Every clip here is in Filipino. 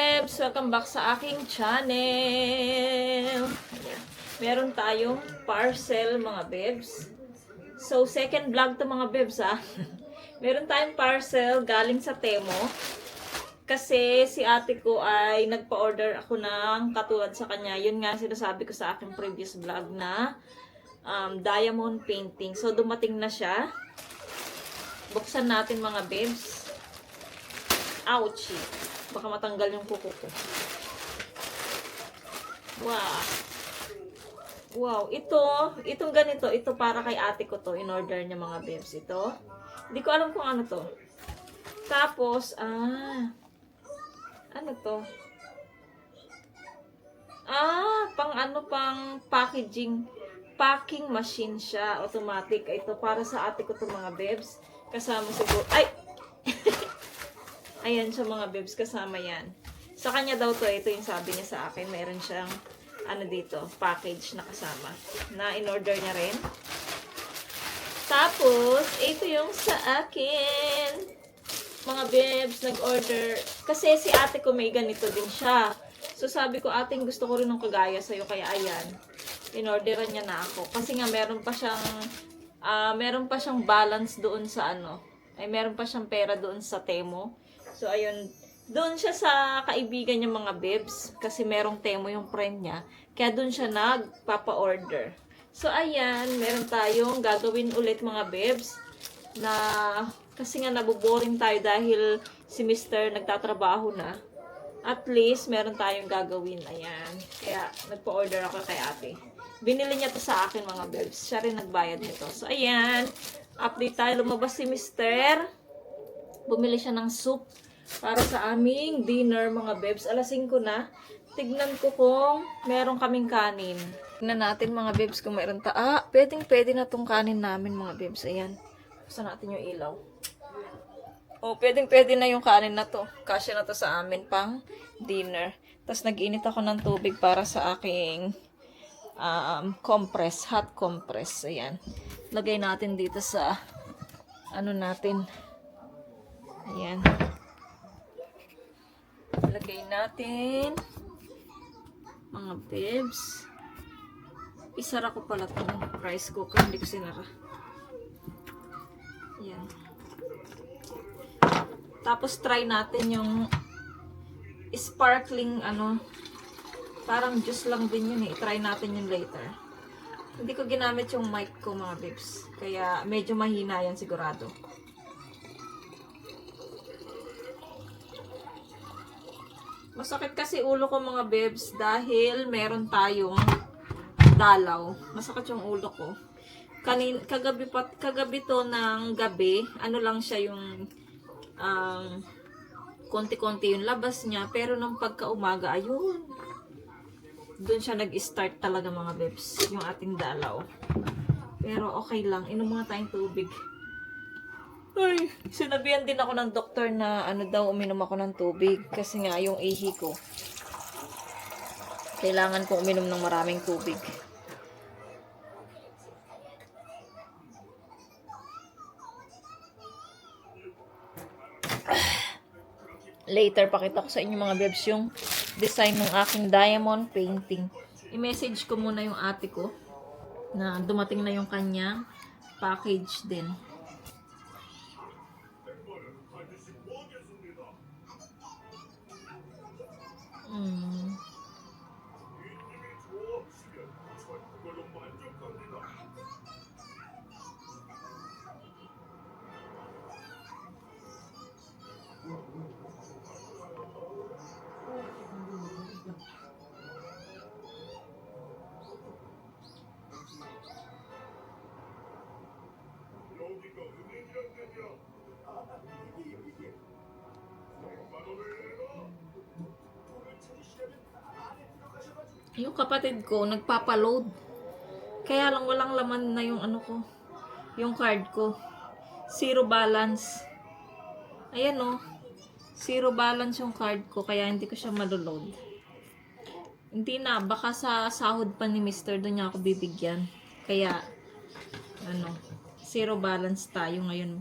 bebs! Welcome back sa aking channel! Meron tayong parcel mga bebs. So, second vlog to mga bebs ha. Meron tayong parcel galing sa Temo. Kasi si ate ko ay nagpa-order ako ng katulad sa kanya. Yun nga sinasabi ko sa aking previous vlog na diamond painting. So, dumating na siya. Buksan natin mga bebs. Ouchie! Baka matanggal yung kuko ko. Wow. Wow. Itong ganito, ito para kay ate ko to. In-order niya mga bebs. Ito. Hindi ko alam kung ano to. Tapos, ano to? Pang packaging. Packing machine siya. Automatic. Ito para sa ate ko to mga bebs. Kasama siguro. Ay! Ayan siya mga bebs, kasama yan. Sa kanya daw to, ito yung sabi niya sa akin. Meron siyang, dito, package na kasama. Na in-order niya rin. Tapos, ito yung sa akin. Mga bebs, nag-order. Kasi si ate ko may ganito din siya. So sabi ko, ating gusto ko rin ng kagaya sa'yo. Kaya ayan, in-orderan niya na ako. Kasi nga meron pa siyang balance doon sa meron pa siyang pera doon sa Temo. So, ayun, doon siya sa kaibigan niya mga bebs, kasi merong Temo yung friend niya, kaya doon siya nagpapa-order. So, ayan, meron tayong gagawin ulit mga bebs, na, kasi nga naboboring tayo dahil si Mr. nagtatrabaho na. At least, meron tayong gagawin, ayan. Kaya, nagpa-order ako kay ate. Binili niya to sa akin mga bebs, siya rin nagbayad nito. So, ayan, update tayo, lumabas si Mr. Bumili siya ng soup para sa aming dinner mga bebs. Alas 5 na. Tignan ko kung meron kaming kanin. Tignan natin mga bebs kung meron pwede na tong kanin namin mga bebs. Ayan. Buksan natin yung ilaw. Pwede na yung kanin na to. Kasya na to sa amin pang dinner. Tapos nag-init ako ng tubig para sa aking compress, hot compress. Ayan. Lagay natin dito sa natin. Ayan. Lagay natin. Mga bebs. Isara ko pala itong rice cooker. Hindi ko sinara. Ayan. Tapos try natin yung sparkling parang juice lang din yun eh. Try natin yun later. Hindi ko ginamit yung mic ko mga bebs. Kaya medyo mahina yan sigurado. Masakit kasi ulo ko mga bebs dahil meron tayong dalaw. Masakit yung ulo ko. Kagabi to ng gabi, lang siya yung konti-konti yung labas niya. Pero nung pagka-umaga, ayun. Doon siya nag-start talaga mga bebs, yung ating dalaw. Pero okay lang, inom muna tayong tubig. Ay, sinabihan din ako ng doktor na uminom ako ng tubig. Kasi nga, yung ihi ko, kailangan ko uminom ng maraming tubig. Later, pakita ko sa inyo mga bebs yung design ng aking diamond painting. I-message ko muna yung ate ko na dumating na yung kanyang package din. Yung kapatid ko, nagpapaload. Kaya lang walang laman na yung yung card ko. Zero balance. Ayan o. Zero balance yung card ko, kaya hindi ko siya maloload. Hindi na, baka sa sahod pa ni Mr. doon niya ako bibigyan. Kaya, zero balance tayo ngayon.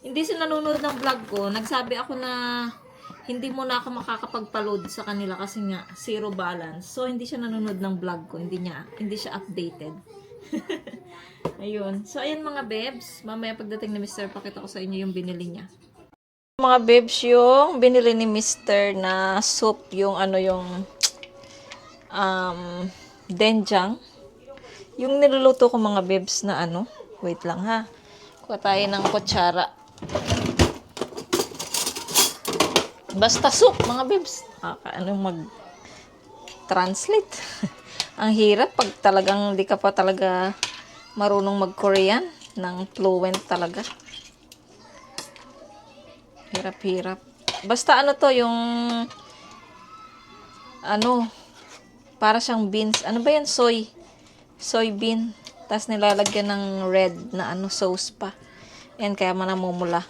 hindi sila nanonood ng vlog ko. Nagsabi ako na hindi mo na ako makakapagpa-load sa kanila kasi nga zero balance. So hindi siya nanonood ng vlog ko, hindi siya updated. Ayun. So ayan mga bebs, mamaya pagdating ni Mr. pakita ko sa inyo yung binili niya. Mga bebs, yung binili ni Mr. na soup, yung denjang. Yung niluluto ko mga bebs na wait lang ha. Kuha tayo ng kutsara. Basta soup, mga bebs. Mag-translate. Ang hirap pag talagang di ka pa talaga marunong mag-Korean ng fluent talaga. Hirap-hirap. Basta to, yung para siyang beans. Ano ba yan? Soybean. Tapos nilalagyan ng red na sauce pa. Yan, kaya manamumula.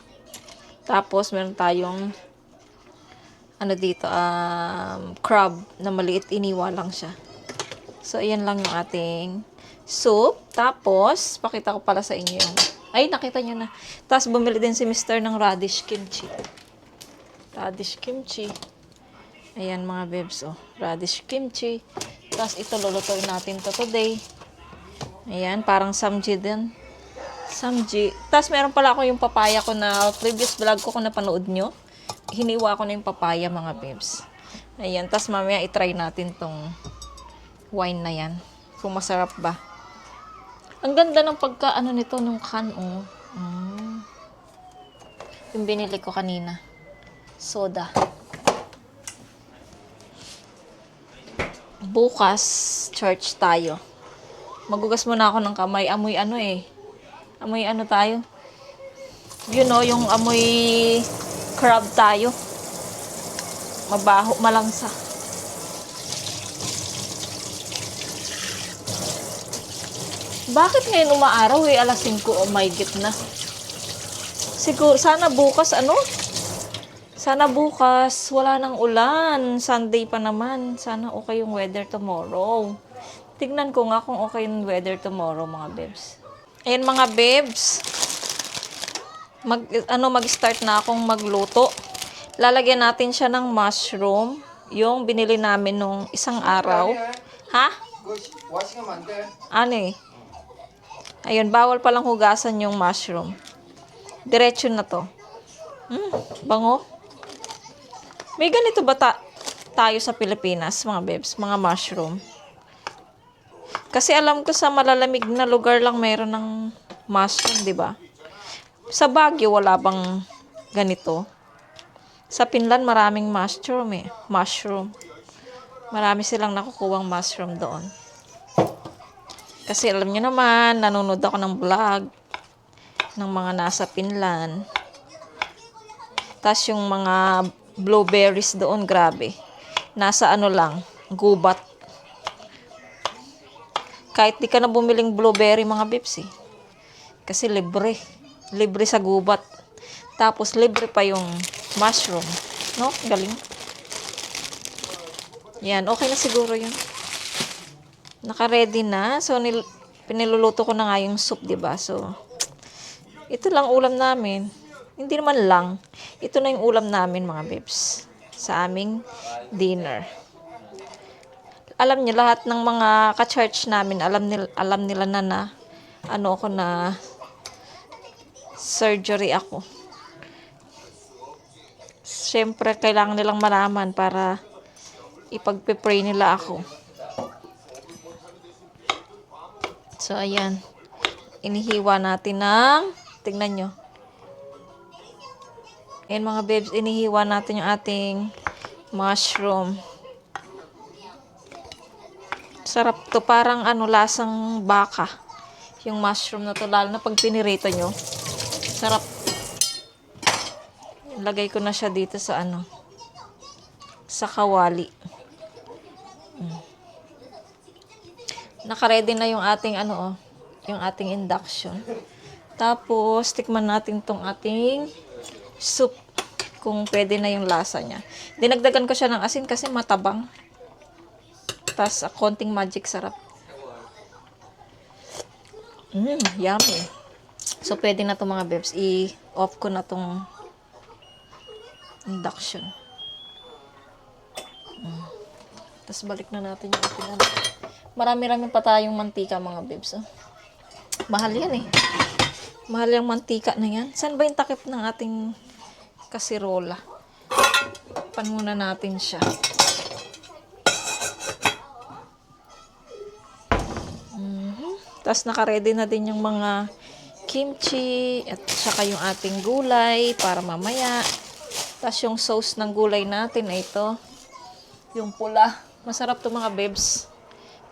Tapos, meron tayong dito, crab na maliit, iniwa lang siya. So, ayan lang yung ating soup. Tapos, pakita ko pala sa inyo yung, ay, nakita nyo na. Tapos, bumili din si Mr. ng radish kimchi. Radish kimchi. Ayan mga bebs, radish kimchi. Tapos, ito, lulutuin natin to today. Ayan, parang samji din. Samji. Tapos, meron pala ako yung papaya ko na previous vlog ko kung napanood nyo. Hiniwa ko na yung papaya mga bebs. Ayan, tas mamaya itry natin tong wine na yan. Kung masarap ba. Ang ganda ng nito nung can, Yung binili ko kanina. Soda. Bukas, church tayo. Magugas muna ako ng kamay. Amoy Amoy tayo. Yung amoy crab tayo. Mabaho, malangsa. Bakit ngayon umaaraw alas 5 my god na. Siguro, sana bukas Sana bukas wala nang ulan. Sunday pa naman. Sana okay yung weather tomorrow. Tignan ko nga kung okay yung weather tomorrow mga bebs. Ayan mga bebs. Mag-start na akong magluto. Lalagyan natin siya ng mushroom. Yung binili namin nung isang araw. Ha? Ayun, bawal palang hugasan yung mushroom. Diretso na to. Bango. May ganito ba tayo sa Pilipinas, mga bebs? Mga mushroom. Kasi alam ko sa malalamig na lugar lang mayroon ng mushroom, di ba? Sa Baguio, wala bang ganito? Sa Finland, maraming mushroom. Marami silang nakukuwang mushroom doon. Kasi alam nyo naman, nanonood ako ng vlog ng mga nasa Finland. Tapos yung mga blueberries doon, grabe. Nasa lang, gubat. Kahit di ka na bumiling blueberry, mga bips Kasi libre. Libre sa gubat. Tapos, libre pa yung mushroom. No? Galing. Yan. Okay na siguro yun. Naka-ready na. So, piniluluto ko na nga yung soup, diba? So, ito lang ulam namin. Hindi naman lang. Ito na yung ulam namin, mga bebs. Sa aming dinner. Alam niyo, lahat ng mga ka-church namin, alam nila na ako na surgery ako. Siyempre, kailangan nilang malaman para ipagpe-pray nila ako. So, ayan. Inihiwa natin tignan nyo. Ayan mga babes, inihiwa natin yung ating mushroom. Sarap to. Parang lasang baka. Yung mushroom na to, lalo na pag pinirito nyo. Sarap. Lagay ko na siya dito sa sa kawali. Naka-ready na yung ating yung ating induction. Tapos, tikman natin tong ating soup. Kung pwede na yung lasa niya. Dinagdagan ko siya ng asin kasi matabang. Tapos, konting magic sarap. Yummy. So, pwede na to mga bebs. off ko na tong induction. Tapos balik na natin yung ating ano. Marami-rami pa tayong mantika mga bebs. Oh. Mahal yan eh. Mahal yung mantika na yan. Saan ba yung takip ng ating kasirola? Takpan muna natin siya. Tapos naka-ready na din yung mga kimchi at saka yung ating gulay para mamaya. Tapos yung sauce ng gulay natin ay ito. Yung pula. Masarap to mga bebs.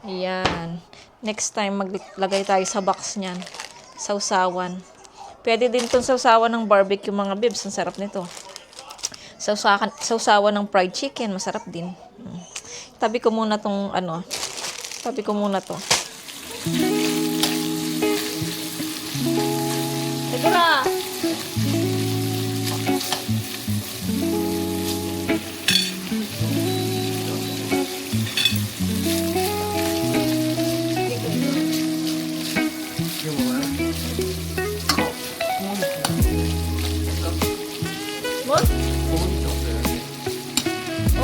Ayan. Next time maglagay tayo sa box niyan. Sausawan. Pwede din itong sausawan ng barbecue mga bebs. Ang sarap nito. Sausawan ng fried chicken. Masarap din. Tabi ko muna tong ano. Tabi ko muna to. Teka! What?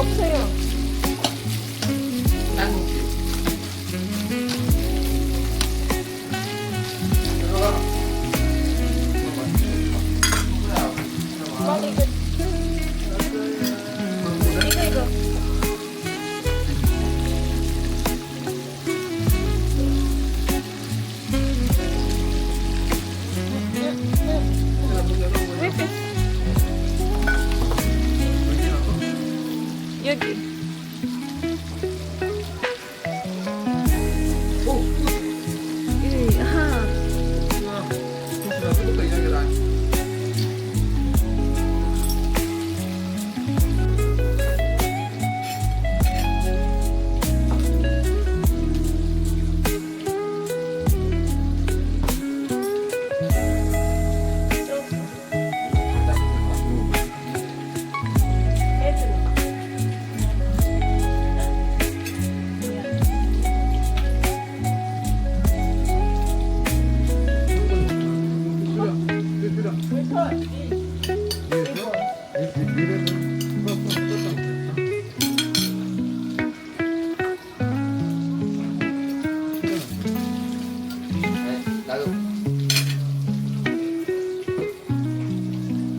없어요. 빨리 이거. 이거. 여기. 아하.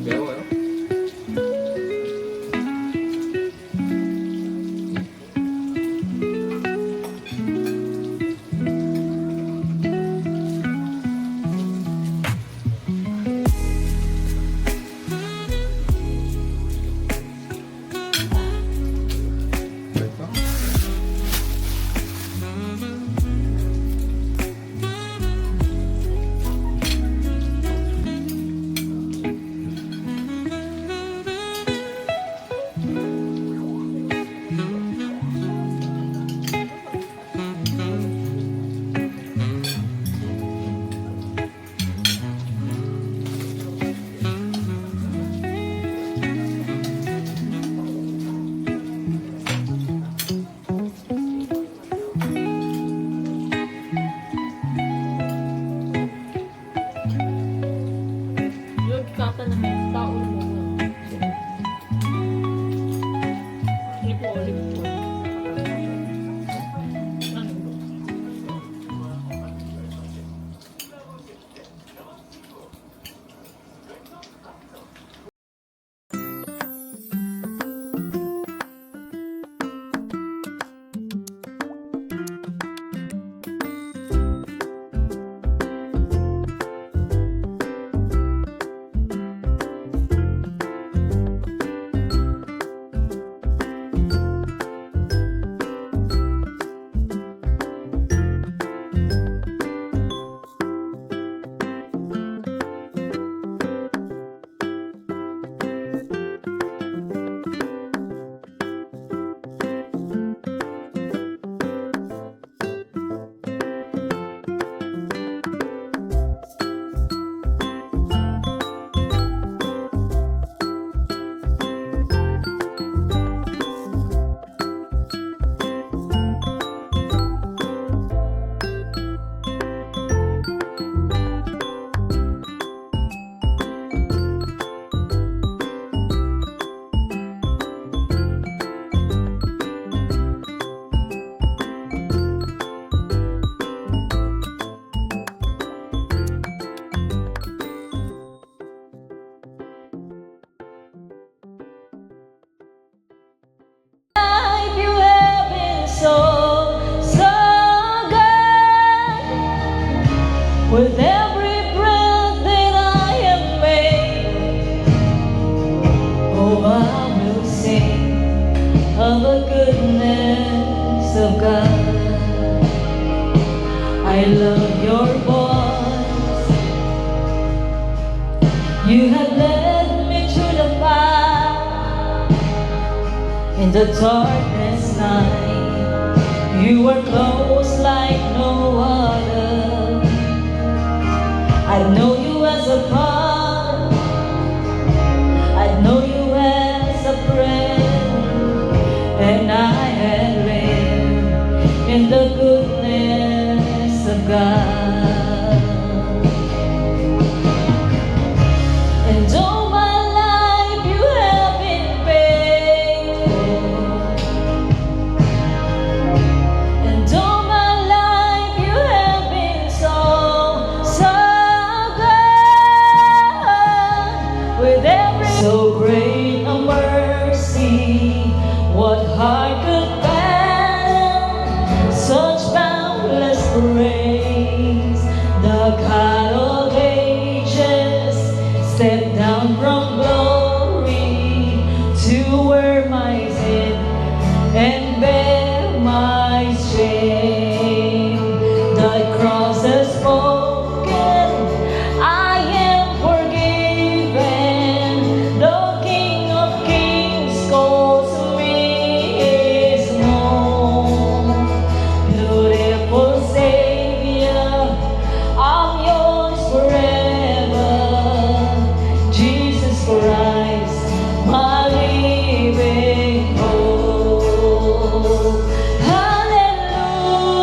매워요? I love your voice. You have led me through the fire in the darkness night. You were close like no other. I know you as a father. I know you as a friend, and I have lived in the goodness of God. And all my life you have been faithful, and all my life you have been so, so good. With every so great a mercy, what heart could bear such boundless grace? The God of ages stepped down from glory to wear my sin and bear my shame. The cross has spoken, I am forgiven. The King of Kings calls me his own. Beautiful Savior, I'm yours forever. Jesus Christ, my living hope.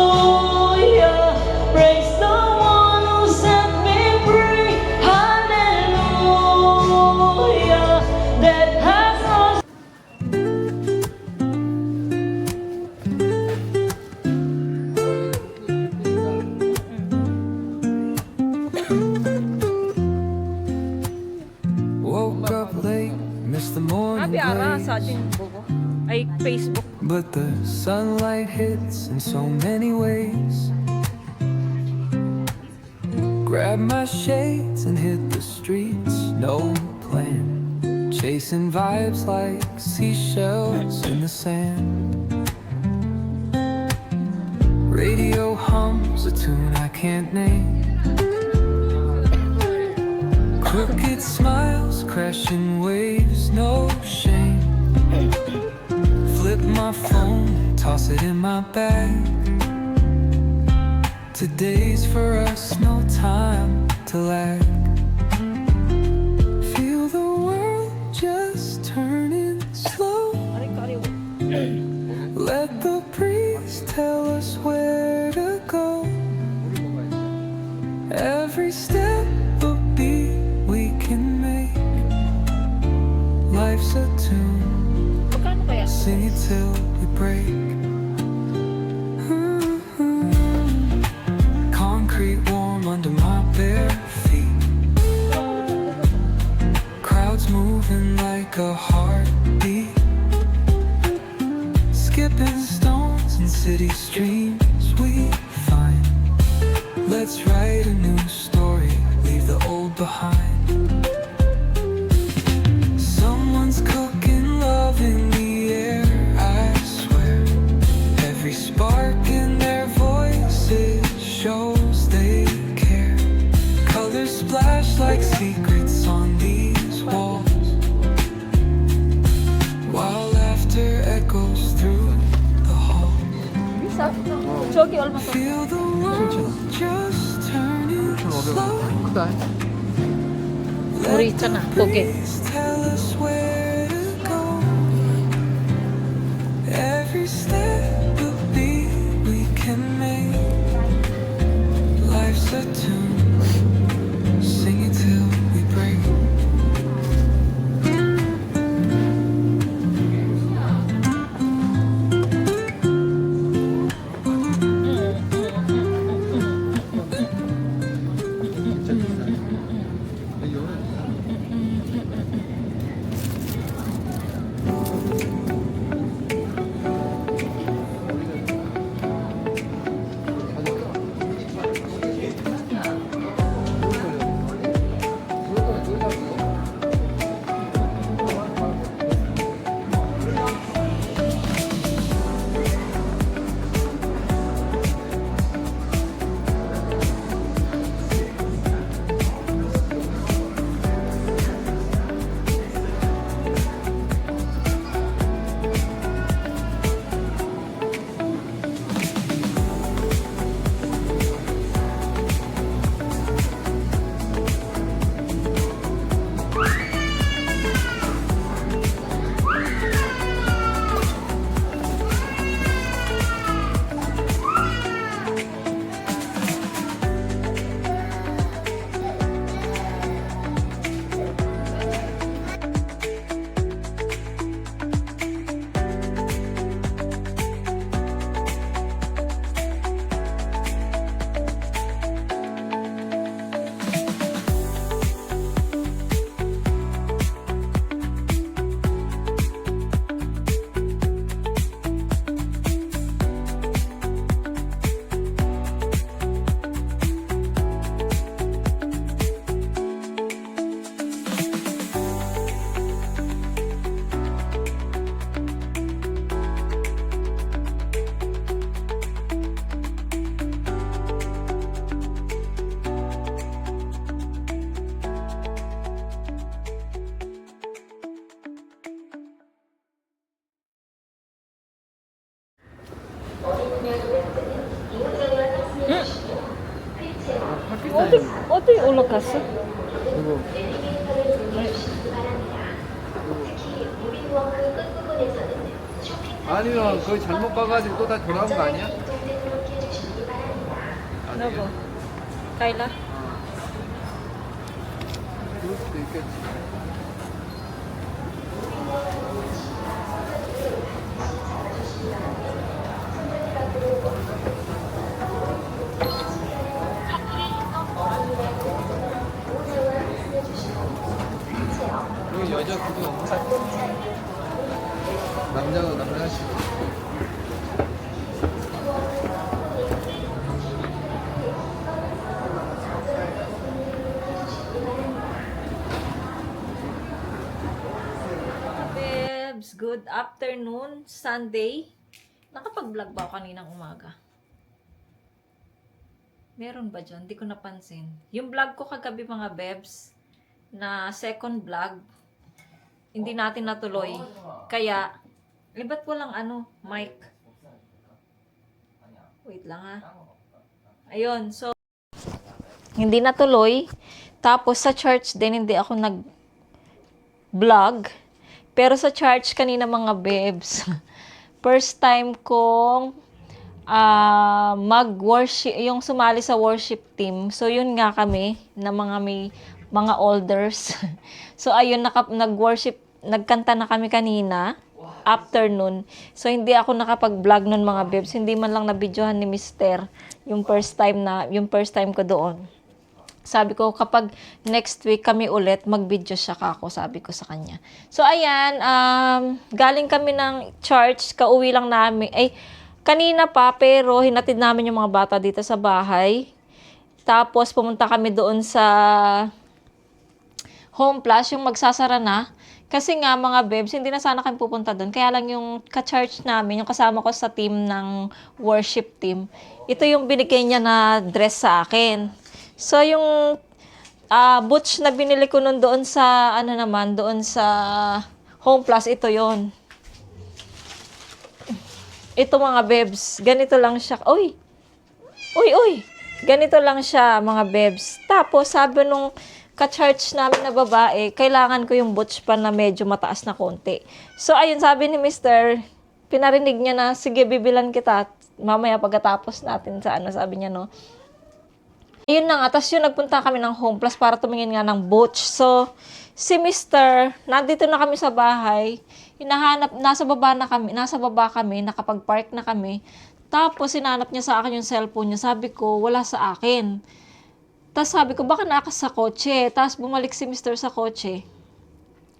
Hallelujah, praise the one who set me free. Hallelujah, that has no Woke up late, missed the morning sa blaze, ating buko. Ay, Facebook. but the sunlight hits in so many ways. Grabbed my shades and hit the streets, no plan, chasing vibes like seashells in the sand. Radio hums a tune I can't name. Crooked smiles, crashing waves, no shame. Flip my phone, toss it in my bag. Today's for us, no time to lag. Feel the world just turning slow. Let the breeze tell us where to go. Every step a beat we can make. Life's a tune, Magkano kaya? sing it till we break. Concrete warm under my bare feet. Crowds moving like a heartbeat. Skipping stones in city streams we find. Let's write a new story, leave the old behind. Someone's cooking love in the air, I swear. Every spark in their voices shows they care. Colors splash like secrets on these walls, while laughter echoes through the halls. 저기 얼마 더? Feel the world just turning slow. 우리 있잖아, 고개. Please tell us where to go. Every step a beat we can make. Life's a tune, sing it till we break. 갔어? 누구? 아니면 거기 잘못 가가지고 또 다시 돌아온 거 아니야? 누구? Kayla? 그럴 수도 있겠지. 여기 여자 그거 없나? 남자가 Bebs, good afternoon, Sunday. Nakapag-vlog ba ako kaninang umaga? Meron ba dyan? Hindi ko napansin. Yung vlog ko kagabi mga Bebs, na second vlog, hindi natin natuloy. Kaya, ba't walang mic? Wait lang ha. Ayun, so, hindi natuloy. Tapos sa church din, hindi ako nag-vlog. Pero sa church kanina mga Bebs, first time kong mag-worship, yung sumali sa worship team. So, yun nga kami, na may mga elders. So, ayun, nag-worship, nagkanta na kami kanina, afternoon. So, hindi ako nakapag-vlog nun mga Bebs. Hindi man lang na-videohan ni Mister yung first time ko doon. Sabi ko, kapag next week kami ulit, mag-video siya kako, sabi ko sa kanya. So, ayan, galing kami ng church, kauwi lang namin, kanina pa, pero hinatid namin yung mga bata dito sa bahay. Tapos, pumunta kami doon sa Home Plus, yung magsasara na. Kasi nga, mga Bebs, hindi na sana kami pupunta doon. Kaya lang yung ka-church namin, yung kasama ko sa team ng worship team, ito yung binigay niya na dress sa akin. So, yung boots na binili ko nun doon sa, doon sa Home Plus, ito yon. Ito mga Bebs, ganito lang siya. Uy! Ganito lang siya, mga Bebs. Tapos, sabi nung ka-church namin na babae, kailangan ko yung boots pa na medyo mataas na konti. So, ayun, sabi ni Mister, pinarinig niya na, sige, bibilan kita. Mamaya pagkatapos natin sa sabi niya, no? Ayun na nga, tapos yun, nagpunta kami ng Home Plus para tumingin nga ng boots. So, si Mister, nandito na kami sa bahay, nasa baba kami, nakapag-park na kami. Tapos, sinanap niya sa akin yung cellphone niya. Sabi ko, wala sa akin. Tapos sabi ko, baka nakas sa kotse. Tapos bumalik si Mister sa kotse.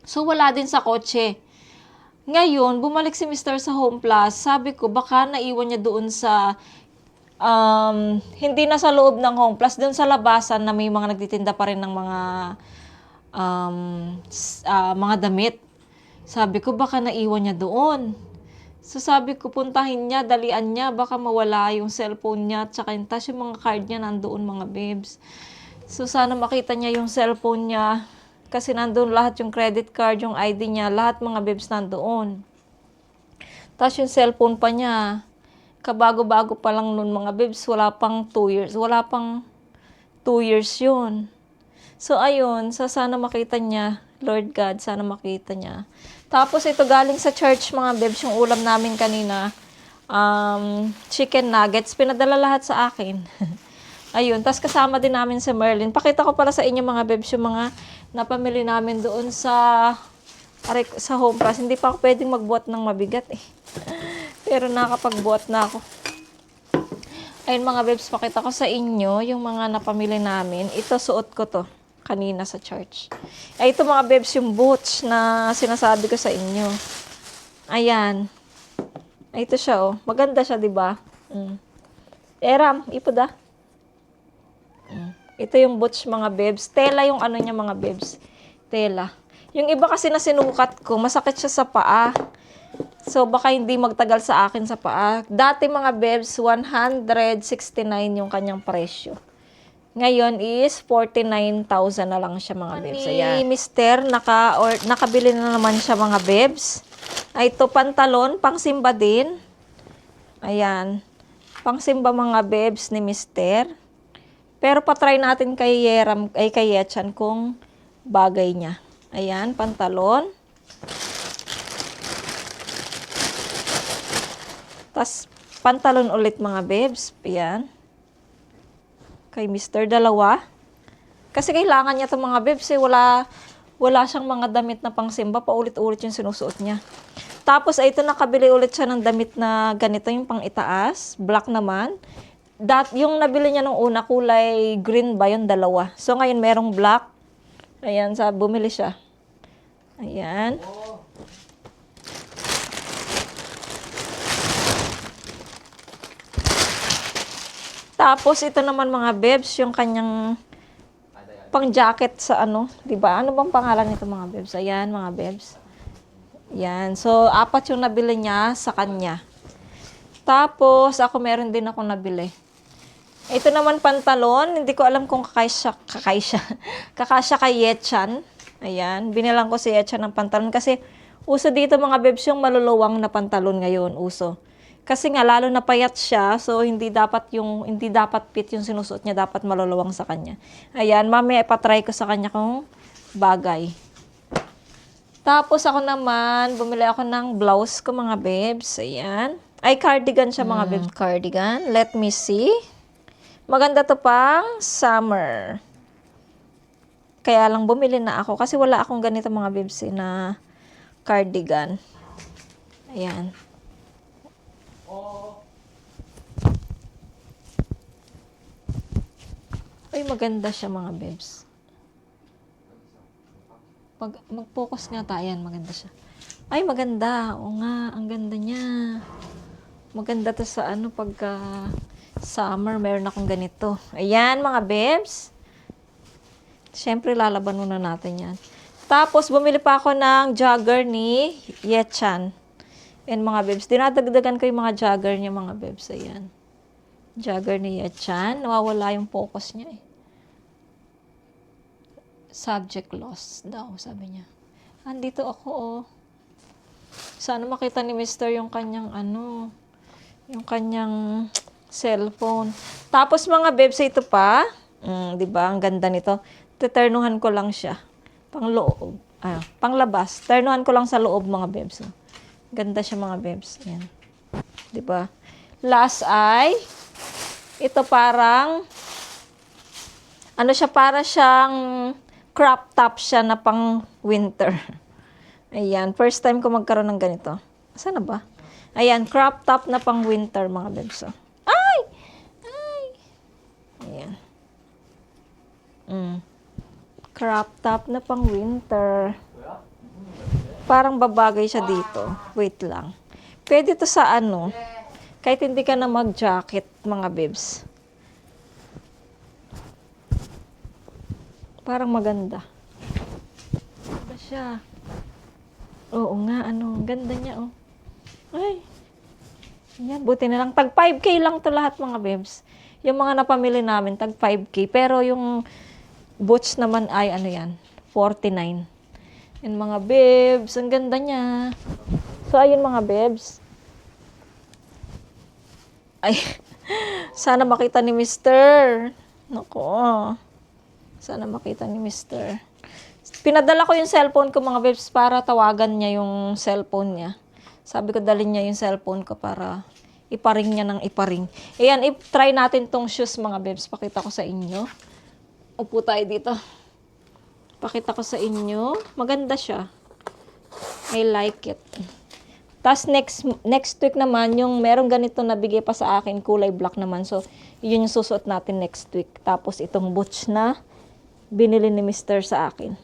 So, wala din sa kotse. Ngayon, bumalik si Mister sa Home Plus. Sabi ko, baka naiwan niya doon sa, hindi na sa loob ng Home Plus, doon sa labasan na may mga nagtitinda pa rin ng mga damit. Sabi ko, baka naiwan niya doon. So, sabi ko, puntahin niya, dalian niya, baka mawala yung cellphone niya, tsaka yung mga card niya nandoon, mga Bebs. So, sana makita niya yung cellphone niya, kasi nandoon lahat yung credit card, yung ID niya, lahat mga Bebs nandoon. Tapos yung cellphone pa niya, kabago-bago pa lang noon mga Bebs, wala pang 2 years yun. So, ayun, sana makita niya, Lord God, sana makita niya. Tapos, ito galing sa church, mga Bebs, yung ulam namin kanina, chicken nuggets, pinadala lahat sa akin. Ayun, tapos kasama din namin si Merlin. Pakita ko pala sa inyo, mga Bebs, yung mga napamili namin doon sa Home Plus. Hindi pa ako pwedeng magbuhat ng mabigat eh. Pero nakakapagbuhat na ako. Ayun, mga Bebs, pakita ko sa inyo yung mga napamili namin. Ito, suot ko to kanina sa church. Ito mga Bebs, yung boots na sinasabi ko sa inyo. Ayan. Ito siya, oh. Maganda siya, di ba? Eram, ipoda. Ito yung boots, mga Bebs. Tela yung niya, mga Bebs. Tela. Yung iba kasi na sinukat ko, masakit siya sa paa. So, baka hindi magtagal sa akin sa paa. Dati, mga Bebs, 169 yung kanyang presyo. Ngayon is 49,000 na lang siya, mga Bebs. Ayan. Mister, nakabili na naman siya, mga Bebs. Ito, pantalon, pangsimba din. Ayan. Pangsimba, mga Bebs, ni Mister. Pero patry natin kay Yeram, ay kay Yechan kung bagay niya. Ayan, pantalon. Tas pantalon ulit mga bebs. Ayan. Kay Mr. Dalawa. Kasi kailangan niya itong mga bebs eh. Wala siyang mga damit na pangsimba. Paulit-ulit yung sinusuot niya. Tapos ay ito nakabili ulit siya ng damit na ganito yung pang itaas. Black naman. Yung nabili niya nung una, kulay green ba yun? Dalawa. So, ngayon merong black. Ayan, bumili siya. Ayan. Tapos, ito naman mga bebs, yung kanyang pang-jacket sa ano. Diba? Ano bang pangalan nito mga bebs? Ayan, mga bebs. Ayan. So, 4 yung nabili niya sa kanya. Tapos, ako meron din ako nabili. Ito naman pantalon, hindi ko alam kung kakasya kay Yechan. Ayan, binilang ko si Yechan ng pantalon kasi uso dito mga bebs yung maluluwang na pantalon ngayon, uso. Kasi nga lalo na payat siya, so hindi dapat fit yung sinusuot niya, dapat maluluwang sa kanya. Ayan, mamaya ipatry ko sa kanya kung bagay. Tapos ako naman, bumili ako ng blouse ko mga bebs. Ayan. Ay, cardigan siya mga bebs. Cardigan. Let me see. Maganda to pang summer. Kaya lang bumili na ako kasi wala akong ganito mga bebs na cardigan. Ayan. Ay, maganda siya mga bebs. Mag-focus nga tayo. Ayan, maganda siya. Ay, maganda. Oo nga, ang ganda niya. Maganda to sa pagka summer, meron akong ganito. Ayan, mga bebs. Siyempre, lalaban muna natin yan. Tapos, bumili pa ako ng jogger ni Yechan. And mga bebs, dinadagdagan ko yung mga jogger niya, mga bebs. Ayan. Jogger ni Yechan. Nawawala yung focus niya eh. Subject loss daw, sabi niya. Andito ako, oh. Sana makita ni Mr. yung kanyang yung kanyang cellphone. Tapos mga bebs, ito pa. Diba? Ang ganda nito. Teternuhan ko lang siya. Pangloob. Panglabas. Ternuhan ko lang sa loob mga bebs. Ganda siya mga bebs. Ayan. Diba? Last ay, ito parang, para siyang crop top siya na pang winter. Ayan. First time ko magkaroon ng ganito. Saan na ba? Ayan. Crop top na pang winter mga bebs. Ay! Ayan. Crop top na pang winter. Parang babagay siya dito. Wait lang. Pwede to sa kahit hindi ka na mag-jacket, mga bebs. Parang maganda. Ba siya? Oo nga, ganda niya, oh. Ay. Yan, buti na lang. Tag 5K lang to lahat, mga bebs. Yung mga napamili namin, tag 5K. Pero yung boots naman ay, 49. Yan, mga bebs. Ang ganda niya. So, ayun, mga bebs. Ay, sana makita ni Mr. Nako. Sana makita ni Mr. Pinadala ko yung cellphone ko, mga bebs, para tawagan niya yung cellphone niya. Sabi ko, dalhin niya yung cellphone ko para iparing niya ng iparing. Ayan, i-try natin tong shoes, mga bebs. Pakita ko sa inyo. Upo tayo dito. Pakita ko sa inyo. Maganda siya. I like it. Tapos next week naman, yung merong ganito na bigay pa sa akin, kulay black naman. So, yun yung susuot natin next week. Tapos itong boots na binili ni Mr. sa akin.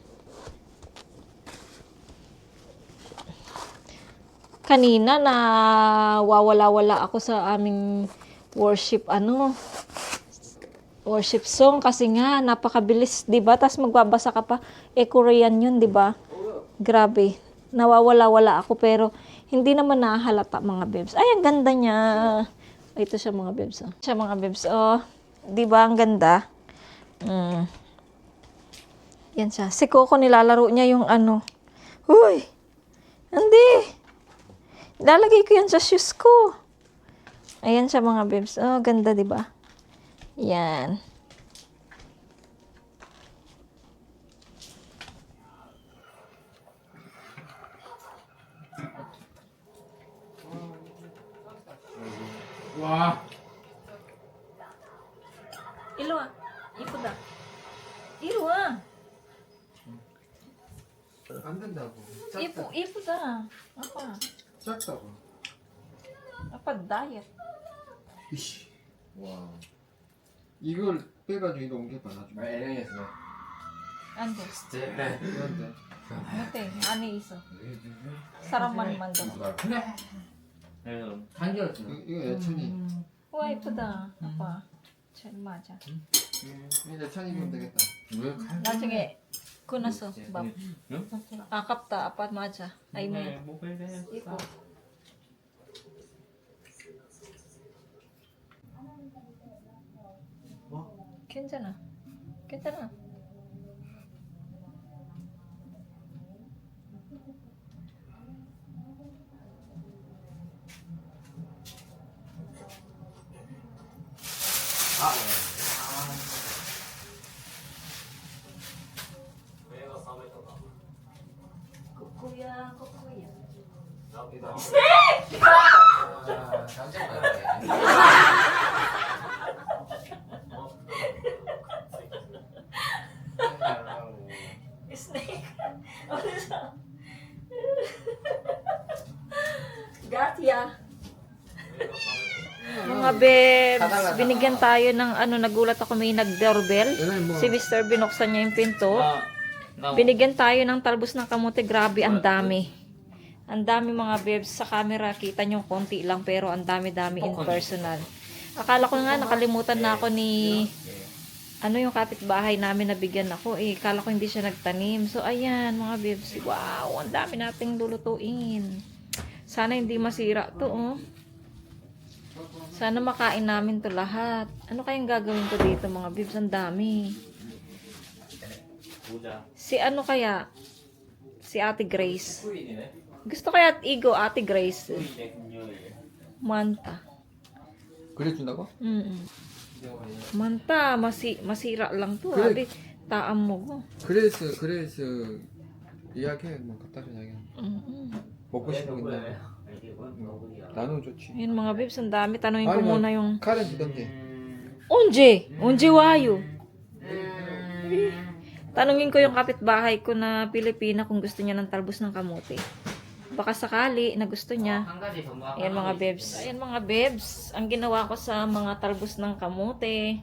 Kanina na wawala-wala ako sa aming worship song kasi nga napakabilis, 'di ba? Tas magbabasa ka pa, Korean 'yun, 'di ba? Grabe. Nawawala-wala ako pero hindi naman nahalata, mga bebs. Ay, ang ganda niya. Ito siya, mga bebs. Siya, mga bebs. Oh, 'di ba ang ganda? Yan siya. Si Coco, nilalaro niya yung Huy! Hindi! Lalagay ko yan sa shoes ko. Ayan siya, mga bebs. Oh, ganda, 'di ba? Yan. 와. 일로 와. 이쁘다. 이리 와. 안 된다고. 이쁘다. 아빠. 작다고. 아빠 다이어트. 이씨. 와. 이걸 빼가지고 이거 옮겨봐 나중에. LA에서 안 돼. 그런데. 못해. 안에 있어. 사람만 만들어. 단계였죠. 이거 예찬이. 와, 이쁘다. 아빠. 잘 맞아. 이거 예찬이 입으면 되겠다. 나중에 끊었어. 밥. 응? 아깝다. 아빠 맞아. 아이메. 이거. 괜찮아. 괜찮아. kukuya, kukuya. Snake. Gatya. Mga bebs, binigyan tayo ng ano, nagulat ako may nag-doorbell. Si Mr. binuksan niya yung pinto. Binigyan tayo ng talbos ng kamote. Grabe, ang dami. Ang dami mga bebs. Sa camera, kita nyo konti lang pero ang dami-dami in personal. Akala ko nga, nakalimutan na ako ni ano yung kapitbahay namin nabigyan ako. Akala ko hindi siya nagtanim. So, ayan mga bebs. Wow, ang dami nating lulutuin. Sana hindi masira to, oh. Sana makain namin to lahat. Ano kayang gagawin ko dito mga bebs? Ang dami. Si ano kaya? Si Ate Grace. Gusto kaya igo Ate Grace. Manta. 그래준다고? Manta, masira lang to. Kaya- Abi, taam mo ko. 그래서 이야기해 뭐 갖다 줘 자기. 먹고 싶은 거 있나? 나는 좋지. Yun mga bebs, ang dami. Tanungin ko muna yung 카렌 주던데. Onje wayo. Tanungin ko yung kapitbahay ko na Pilipina kung gusto niya ng talbos ng kamote. Baka sakali na gusto niya. Ayan mga bebs. Ayan mga bebs. Ang ginawa ko sa mga talbos ng kamote,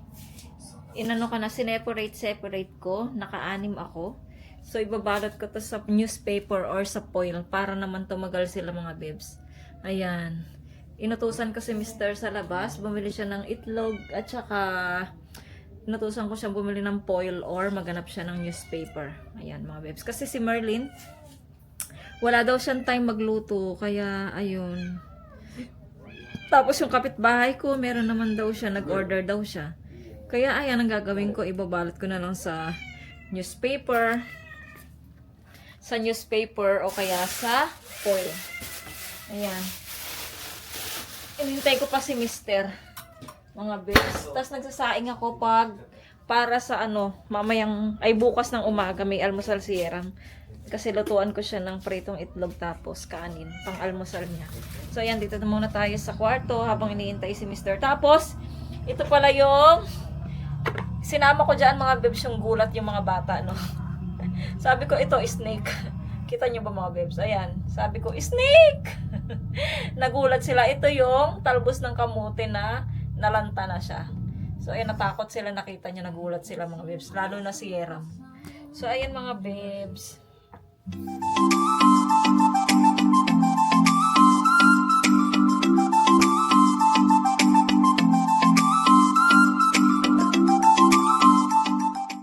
inano ko na, separate ko. Naka-anim ako. So, ibabalot ko to sa newspaper or sa foil para naman tumagal sila mga bebs. Ayan. Inutusan ko si Mr. sa labas. Bumili siya ng itlog at saka inutusan ko siya bumili ng foil or maganap siya ng newspaper. Ayan mga bebs. Kasi si Merlin, wala daw siyang time magluto. Kaya, ayun. Tapos yung kapitbahay ko, meron naman daw siya. Nag-order daw siya. Kaya, ayan ang gagawin ko. Ibabalot ko na lang sa newspaper. Sa newspaper o kaya sa foil. Ayan. Inintay ko pa si Mr. Mga bebs. Tapos nagsasaing ako para sa ano, mamayang, ay bukas ng umaga may almusal si Yeram. Kasi lutuan ko siya ng pritong itlog tapos kanin, pang almusal niya. So ayan, dito na muna tayo sa kwarto habang iniintay si Mr. Tapos, ito pala yung sinama ko dyan mga bebs yung gulat yung mga bata, no? Sabi ko, ito snake. Kita nyo ba mga bebs? Ayan, sabi ko, snake! Nagulat sila. Ito yung talbos ng kamote na nalanta na siya. So ayan, natakot sila, nakita nyo, nagulat sila mga bebs. Lalo na si Yeram. So ayan mga bebs.